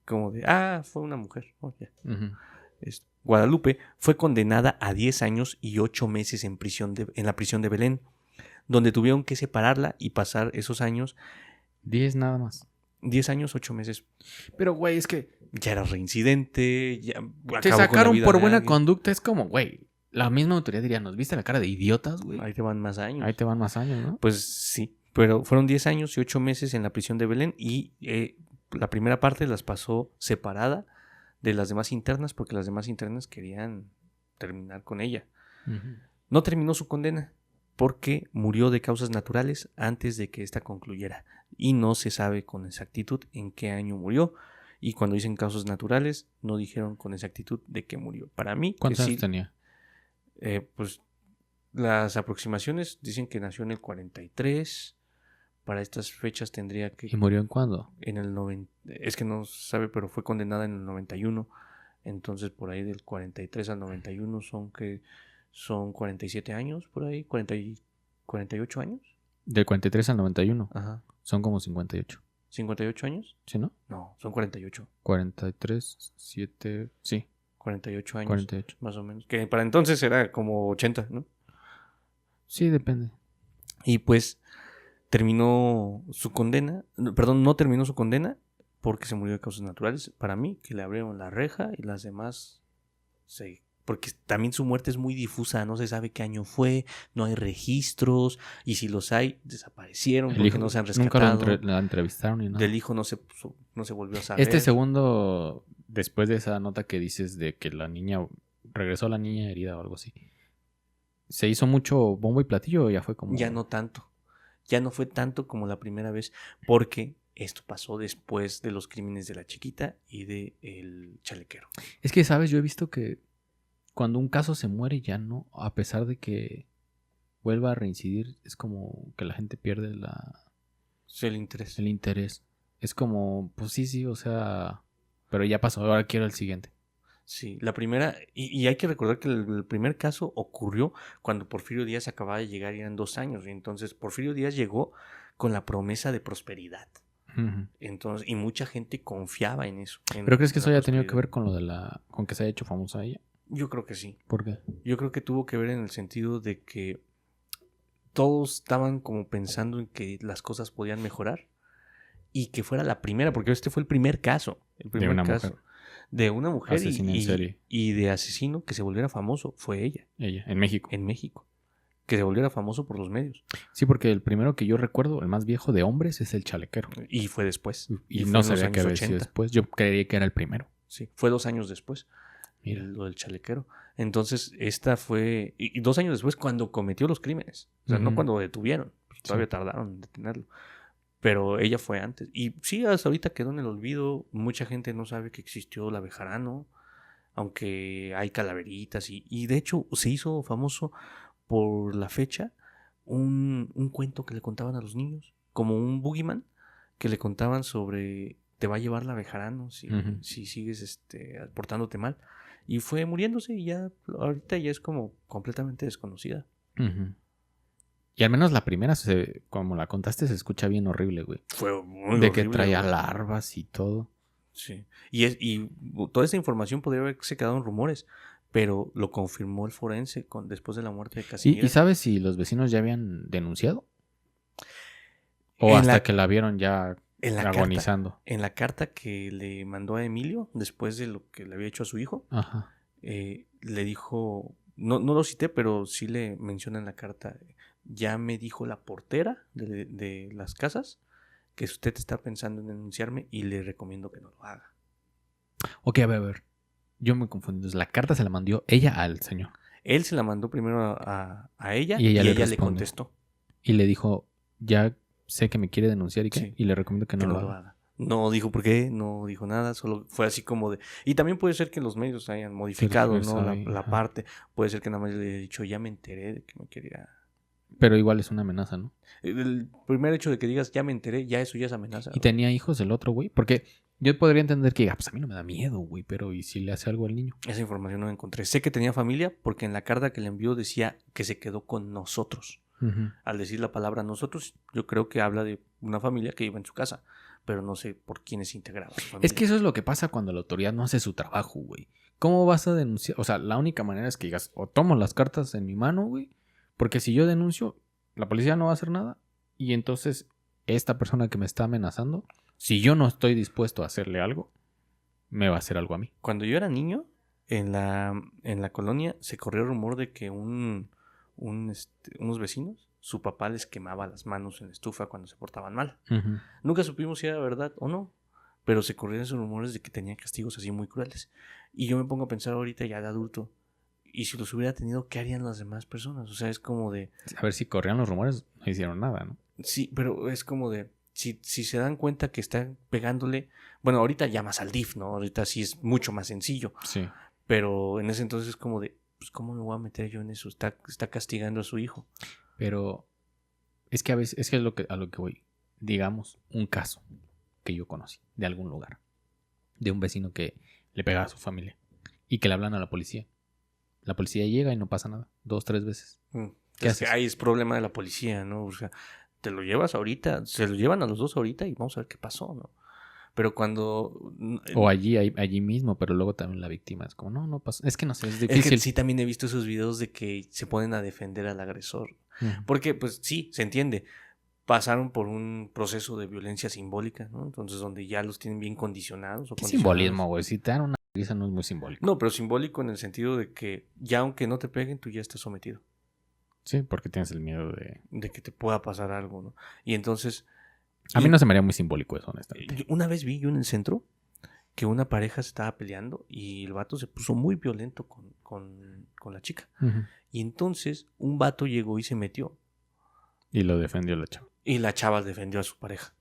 Como de, fue una mujer. Oh, yeah. Guadalupe fue condenada a 10 años y 8 meses en la prisión de Belén, donde tuvieron que separarla y pasar esos años. 10 nada más. 10 años, 8 meses. Pero, güey, es que... Ya era reincidente, ya... Te sacaron por buena conducta, es como, güey, la misma autoridad diría, ¿nos viste la cara de idiotas, güey? Ahí te van más años. ¿No? Pues sí, pero fueron 10 años y 8 meses en la prisión de Belén y... la primera parte las pasó separada de las demás internas porque las demás internas querían terminar con ella. No terminó su condena porque murió de causas naturales antes de que ésta concluyera y no se sabe con exactitud en qué año murió, y cuando dicen causas naturales no dijeron con exactitud de qué murió. Para mí... ¿Cuántos años tenía? Pues las aproximaciones dicen que nació en el 43... Para estas fechas tendría que... ¿Y murió en cuándo? En el 90... Es que no se sabe, pero fue condenada en el 91. Entonces, por ahí del 43 al 91 son 47 años, por ahí. 48 años. Del 43 al 91. Ajá. Son como 58. ¿58 años? ¿Sí, no? No, son 48. 43, 7... Sí. 48 años. 48. Más o menos. Que para entonces era como 80, ¿no? Sí, depende. Y pues... terminó su condena, perdón, no terminó su condena porque se murió de causas naturales. Para mí, que le abrieron la reja y las demás, porque también su muerte es muy difusa, no se sabe qué año fue, no hay registros, y si los hay, desaparecieron porque no se han rescatado. Nunca la entrevistaron ni nada. Del hijo no se volvió a saber. Este segundo, después de esa nota que dices de que regresó la niña herida o algo así, ¿se hizo mucho bombo y platillo o ya fue como...? Ya no tanto. Ya no fue tanto como la primera vez, porque esto pasó después de los crímenes de la chiquita y de el chalequero. Es que, ¿sabes? Yo he visto que cuando un caso se muere ya no, a pesar de que vuelva a reincidir, es como que la gente pierde el interés. El interés. Es como, pues sí, o sea, pero ya pasó, ahora quiero el siguiente. Sí, la primera, y hay que recordar que el primer caso ocurrió cuando Porfirio Díaz acababa de llegar y eran 2 años, y entonces Porfirio Díaz llegó con la promesa de prosperidad. Entonces, y mucha gente confiaba en eso. ¿Pero crees que eso haya tenido que ver con con que se haya hecho famosa ella? Yo creo que sí. ¿Por qué? Yo creo que tuvo que ver en el sentido de que todos estaban como pensando en que las cosas podían mejorar y que fuera la primera, porque este fue el primer caso. De una mujer. De una mujer asesina en serie. Y de asesino que se volviera famoso fue ella. Ella, en México. En México. que se volviera famoso por los medios. Sí, porque el primero que yo recuerdo, el más viejo de hombres, es el chalequero. Y fue después. Y no sabía que había sido después. Yo creía que era el primero. Sí, fue 2 años después. Mira. Lo del chalequero. Entonces, esta fue... Y 2 años después cuando cometió los crímenes. O sea, no cuando lo detuvieron. Pues todavía tardaron en detenerlo. Pero ella fue antes. Y sí, hasta ahorita quedó en el olvido. Mucha gente no sabe que existió la Bejarano. Aunque hay calaveritas. Y de hecho, se hizo famoso por la fecha un cuento que le contaban a los niños. Como un boogeyman que le contaban sobre... Te va a llevar la Bejarano si sigues portándote mal. Y fue muriéndose y ya ahorita ya es como completamente desconocida. Y al menos la primera, como la contaste, se escucha bien horrible, güey. Fue muy de horrible, que traía larvas y todo. Sí. Y toda esa información podría haberse quedado en rumores, pero lo confirmó el forense después de la muerte de Casimira. ¿Y sabes si los vecinos ya habían denunciado? ¿O hasta que la vieron ya agonizando? En la carta que le mandó a Emilio, después de lo que le había hecho a su hijo, le dijo, no lo cité, pero sí le menciona en la carta, ya me dijo la portera de las casas que usted está pensando en denunciarme y le recomiendo que no lo haga. Ok, a ver. Yo me confundí. La carta se la mandó ella al señor. Él se la mandó primero a ella y ella le contestó. Y le dijo, ya sé que me quiere denunciar y le recomiendo que no lo haga. No dijo por qué, no dijo nada, solo fue así como de... Y también puede ser que los medios hayan modificado, ¿no? La parte. Puede ser que nada más le haya dicho, ya me enteré de que me quería... Pero igual es una amenaza, ¿no? El primer hecho de que digas, ya me enteré, ya eso ya es amenaza. ¿Y tenía hijos el otro, güey? Porque yo podría entender que, pues a mí no me da miedo, güey, pero ¿y si le hace algo al niño? Esa información no la encontré. Sé que tenía familia porque en la carta que le envió decía que se quedó con nosotros. Al decir la palabra nosotros, yo creo que habla de una familia que iba en su casa, pero no sé por quiénes integraba su familia. Es que eso es lo que pasa cuando la autoridad no hace su trabajo, güey. ¿Cómo vas a denunciar? O sea, la única manera es que digas, o tomo las cartas en mi mano, güey, porque si yo denuncio, la policía no va a hacer nada, y entonces esta persona que me está amenazando, si yo no estoy dispuesto a hacerle algo, me va a hacer algo a mí. Cuando yo era niño, en la colonia se corrió el rumor de que unos vecinos, su papá les quemaba las manos en la estufa cuando se portaban mal. Nunca supimos si era verdad o no, pero se corrieron esos rumores de que tenían castigos así muy crueles. Y yo me pongo a pensar ahorita ya de adulto, y si los hubiera tenido, ¿qué harían las demás personas? O sea, es como de... A ver, si corrían los rumores, no hicieron nada, ¿no? Sí, pero es como de... Si se dan cuenta que están pegándole... Bueno, ahorita llamas al DIF, ¿no? Ahorita sí es mucho más sencillo. Sí. Pero en ese entonces es como de... Pues, ¿cómo me voy a meter yo en eso? Está castigando a su hijo. Pero es que a veces... Es que es a lo que voy. Digamos, un caso que yo conocí de algún lugar. De un vecino que le pegaba a su familia. Y que le hablan a la policía. La policía llega y no pasa nada. 2, 3 veces. ¿Qué haces? Ahí es problema de la policía, ¿no? O sea, te lo llevas ahorita, se lo llevan a los dos ahorita y vamos a ver qué pasó, ¿no? Pero cuando... O allí mismo, pero luego también la víctima es como, no pasó. Es que no sé, es difícil. Es que sí, también he visto esos videos de que se ponen a defender al agresor. Porque, pues sí, se entiende. Pasaron por un proceso de violencia simbólica, ¿no? Entonces, donde ya los tienen bien condicionados. ¿Qué simbolismo, güey? Si te dan una risa no es muy simbólico. No, pero simbólico en el sentido de que ya aunque no te peguen, tú ya estás sometido. Sí, porque tienes el miedo de que te pueda pasar algo, ¿no? Y entonces... A mí no se me haría muy simbólico eso, honestamente. Una vez vi yo en el centro que una pareja se estaba peleando y el vato se puso muy violento con la chica. Y entonces un vato llegó y se metió. Y lo defendió la chava. Y la chava defendió a su pareja.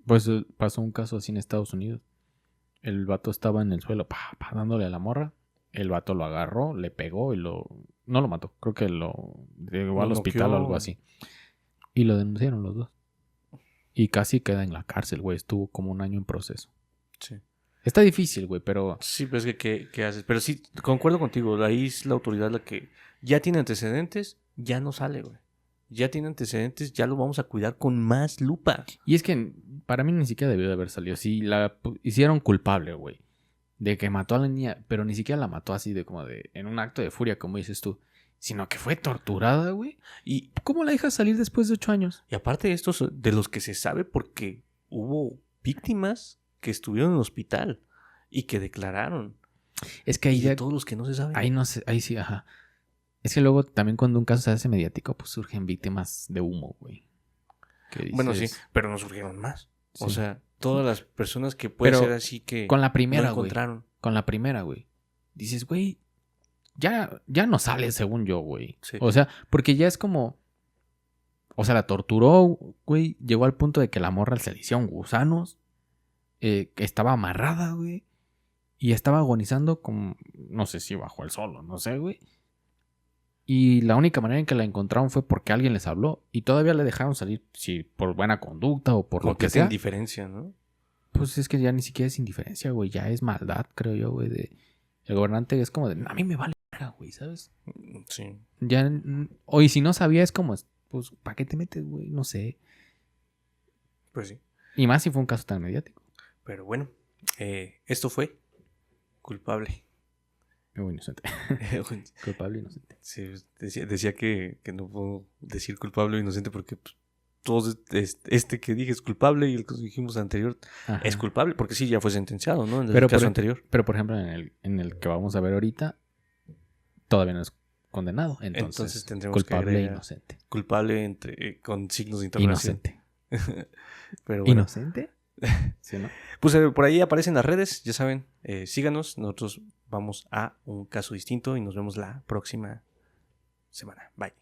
Pues pasó un caso así en Estados Unidos. El vato estaba en el suelo, dándole a la morra. El vato lo agarró, le pegó y no lo mató. Creo que lo llevó al hospital o algo así. Y lo denunciaron los dos. Y casi queda en la cárcel, güey. Estuvo como 1 año en proceso. Sí. Está difícil, güey, pero... Sí, pero es que ¿qué haces? Pero sí, concuerdo contigo. Ahí es la autoridad la que ya tiene antecedentes, ya no sale, güey. Ya tiene antecedentes, ya lo vamos a cuidar con más lupa. Y es que para mí ni siquiera debió de haber salido. Si la hicieron culpable, güey, de que mató a la niña, pero ni siquiera la mató así en un acto de furia, como dices tú, sino que fue torturada, güey. ¿Y cómo la dejas salir después de 8 años? Y aparte de estos, de los que se sabe porque hubo víctimas que estuvieron en el hospital y que declararon. Es que ahí y ya... de todos los que no se saben. Ahí no sé, ahí sí, ajá. Es que luego también cuando un caso se hace mediático, pues surgen víctimas de humo, güey. Bueno, sí, pero no surgieron más. Sí. O sea, todas las personas que puede ser así que con la primera, no encontraron. Güey, con la primera, güey. Dices, güey, ya no sale según yo, güey. Sí. O sea, porque ya es como... O sea, la torturó, güey. Llegó al punto de que la morra se le hicieron gusanos. Que estaba amarrada, güey. Y estaba agonizando como... No sé si bajo el sol, no sé, güey. Y la única manera en que la encontraron fue porque alguien les habló. Y todavía le dejaron salir, si por buena conducta o por lo que sea. Indiferencia, ¿no? Pues es que ya ni siquiera es indiferencia, güey. Ya es maldad, creo yo, güey. El gobernante es como de... A mí me vale, güey, ¿sabes? Sí. Ya... O y si no sabía, es como... Pues, ¿para qué te metes, güey? No sé. Pues sí. Y más si fue un caso tan mediático. Pero bueno, esto fue Culpable. Muy inocente. Culpable e inocente. Sí, decía que no puedo decir culpable o inocente porque pues, todos que dije es culpable y el que dijimos anterior es culpable porque sí, ya fue sentenciado, ¿no? En el caso anterior. Pero, por ejemplo, en el que vamos a ver ahorita, todavía no es condenado. Entonces tendremos culpable e inocente. Culpable con signos de interrogación. Inocente. Pero bueno. ¿Inocente? Sí, ¿no? Pues por ahí aparecen las redes, ya saben, síganos, nosotros vamos a un caso distinto y nos vemos la próxima semana. Bye.